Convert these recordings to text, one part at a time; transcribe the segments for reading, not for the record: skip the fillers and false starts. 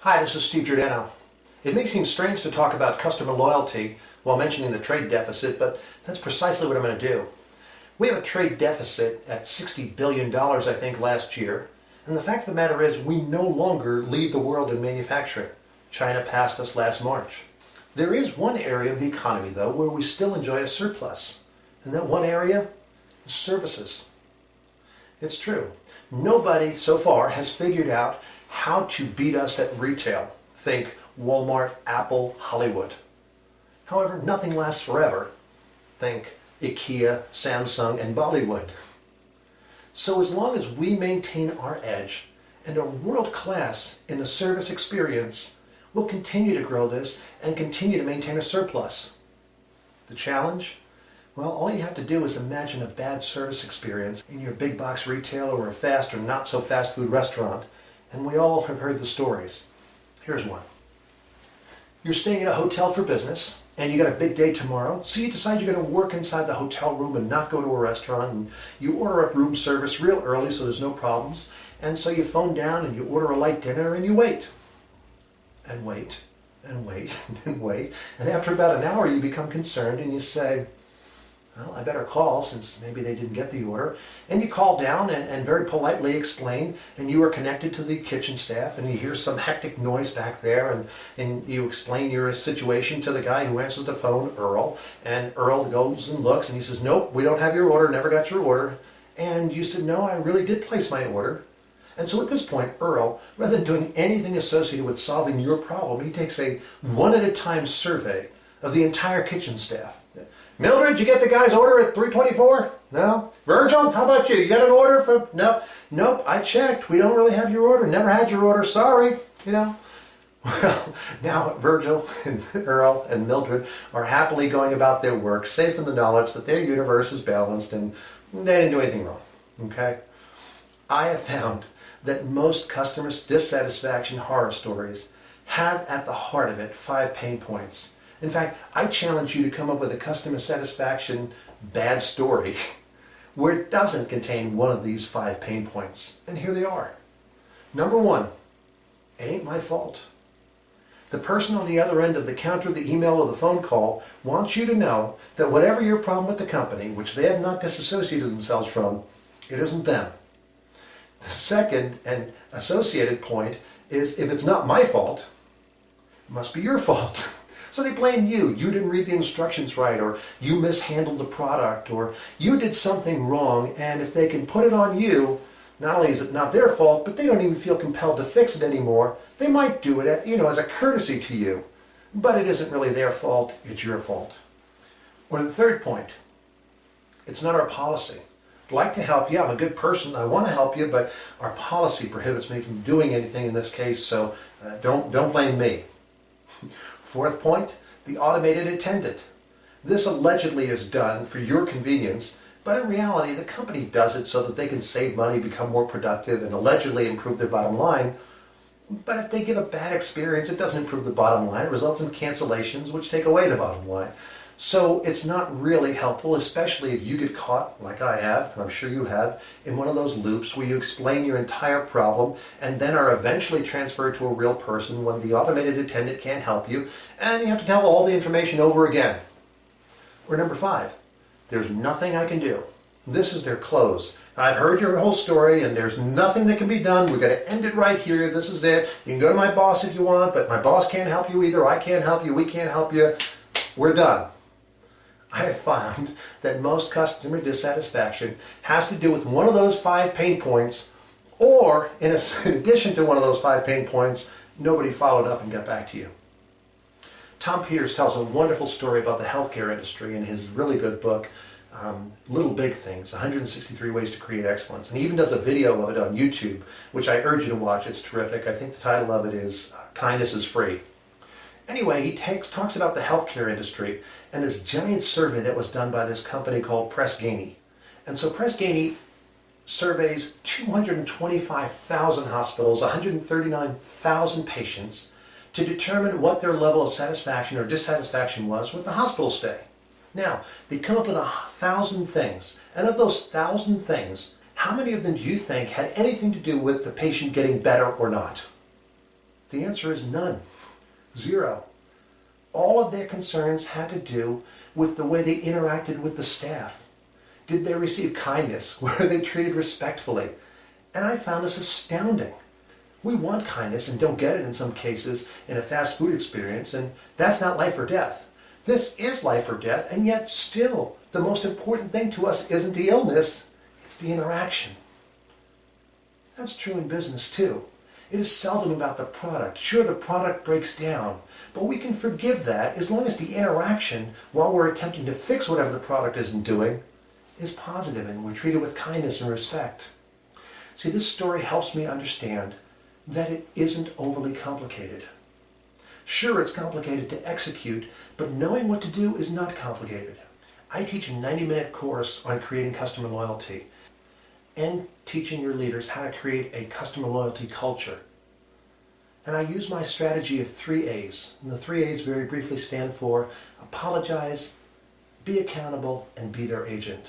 Hi, this is Steve Giordano. It may seem strange to talk about customer loyalty while mentioning the trade deficit, but that's precisely what I'm going to do. We have a trade deficit at $60 billion, I think, last year, and the fact of the matter is we no longer lead the world in manufacturing. China passed us last March. There is one area of the economy, though, where we still enjoy a surplus, and that one area is services. It's true. Nobody so far has figured out how to beat us at retail. Think Walmart, Apple, Hollywood. However, nothing lasts forever. Think IKEA, Samsung, and Bollywood. So as long as we maintain our edge and are world class in the service experience, we'll continue to grow this and continue to maintain a surplus. The challenge? Well, all you have to do is imagine a bad service experience in your big box retailer or a fast or not so fast food restaurant, and we all have heard the stories. Here's one. You're staying at a hotel for business, and you got a big day tomorrow, so you decide you're going to work inside the hotel room and not go to a restaurant, and you order up room service real early so there's no problems, and so you phone down and you order a light dinner and you wait. And wait, and wait, and wait, and after about an hour you become concerned and you say, well, I better call since maybe they didn't get the order. And you call down and very politely explain, and you are connected to the kitchen staff, and you hear some hectic noise back there, and you explain your situation to the guy who answers the phone, Earl, and Earl goes and looks, and he says, nope, we don't have your order, never got your order. And you said, no, I really did place my order. And so at this point, Earl, rather than doing anything associated with solving your problem, he takes a one-at-a-time survey of the entire kitchen staff. Mildred, you get the guy's order at 3:24? No. Virgil, how about you? You got an order from? Nope. Nope, I checked. We don't really have your order. Never had your order. Sorry. Well, now Virgil and Earl and Mildred are happily going about their work, safe in the knowledge that their universe is balanced and they didn't do anything wrong. Okay? I have found that most customer dissatisfaction horror stories have at the heart of it 5 pain points. In fact, I challenge you to come up with a customer satisfaction bad story where it doesn't contain one of these 5 pain points. And here they are. Number 1, it ain't my fault. The person on the other end of the counter, the email, or the phone call wants you to know that whatever your problem with the company, which they have not disassociated themselves from, it isn't them. The second and associated point is if it's not my fault, it must be your fault. So they blame you. You didn't read the instructions right, or you mishandled the product, or you did something wrong, and if they can put it on you, not only is it not their fault, but they don't even feel compelled to fix it anymore. They might do it as a courtesy to you, but it isn't really their fault, it's your fault. Or the third point, it's not our policy. I'd like to help you, I'm a good person, I want to help you, but our policy prohibits me from doing anything in this case, so don't blame me. Fourth point, the automated attendant. This allegedly is done for your convenience, but in reality the company does it so that they can save money, become more productive, and allegedly improve their bottom line. But if they give a bad experience, it doesn't improve the bottom line. It results in cancellations, which take away the bottom line. So it's not really helpful, especially if you get caught, like I have, and I'm sure you have, in one of those loops where you explain your entire problem and then are eventually transferred to a real person when the automated attendant can't help you, and you have to tell all the information over again. Or number 5, there's nothing I can do. This is their close. I've heard your whole story and there's nothing that can be done. We've got to end it right here. This is it. You can go to my boss if you want, but my boss can't help you either. I can't help you. We can't help you. We're done. I have found that most customer dissatisfaction has to do with one of those 5 pain points, or in addition to one of those 5 pain points, nobody followed up and got back to you. Tom Peters tells a wonderful story about the healthcare industry in his really good book, Little Big Things, 163 Ways to Create Excellence. And he even does a video of it on YouTube, which I urge you to watch. It's terrific. I think the title of it is Kindness is Free. Anyway, he talks about the healthcare industry and this giant survey that was done by this company called Press Ganey. And so Press Ganey surveys 225,000 hospitals, 139,000 patients to determine what their level of satisfaction or dissatisfaction was with the hospital stay. Now, they come up with 1,000 things, and of those 1,000 things, how many of them do you think had anything to do with the patient getting better or not? The answer is none. Zero. All of their concerns had to do with the way they interacted with the staff. Did they receive kindness? Were they treated respectfully? And I found this astounding. We want kindness and don't get it in some cases in a fast food experience, and that's not life or death. This is life or death, and yet still the most important thing to us isn't the illness, it's the interaction. That's true in business too. It is seldom about the product. Sure, the product breaks down, but we can forgive that as long as the interaction, while we're attempting to fix whatever the product isn't doing, is positive and we're treated with kindness and respect. See, this story helps me understand that it isn't overly complicated. Sure, it's complicated to execute, but knowing what to do is not complicated. I teach a 90-minute course on creating customer loyalty and teaching your leaders how to create a customer loyalty culture. And I use my strategy of 3 A's. And the 3 A's very briefly stand for apologize, be accountable, and be their agent.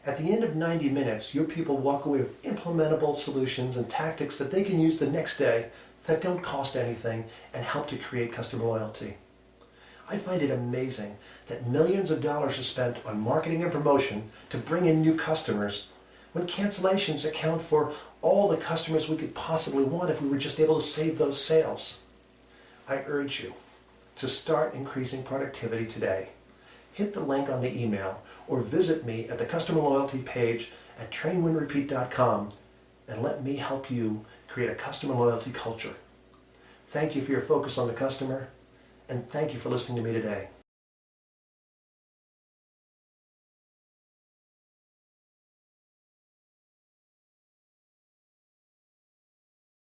At the end of 90 minutes, your people walk away with implementable solutions and tactics that they can use the next day that don't cost anything and help to create customer loyalty. I find it amazing that millions of dollars are spent on marketing and promotion to bring in new customers when cancellations account for all the customers we could possibly want if we were just able to save those sales. I urge you to start increasing productivity today. Hit the link on the email or visit me at the customer loyalty page at trainwinrepeat.com and let me help you create a customer loyalty culture. Thank you for your focus on the customer, and thank you for listening to me today.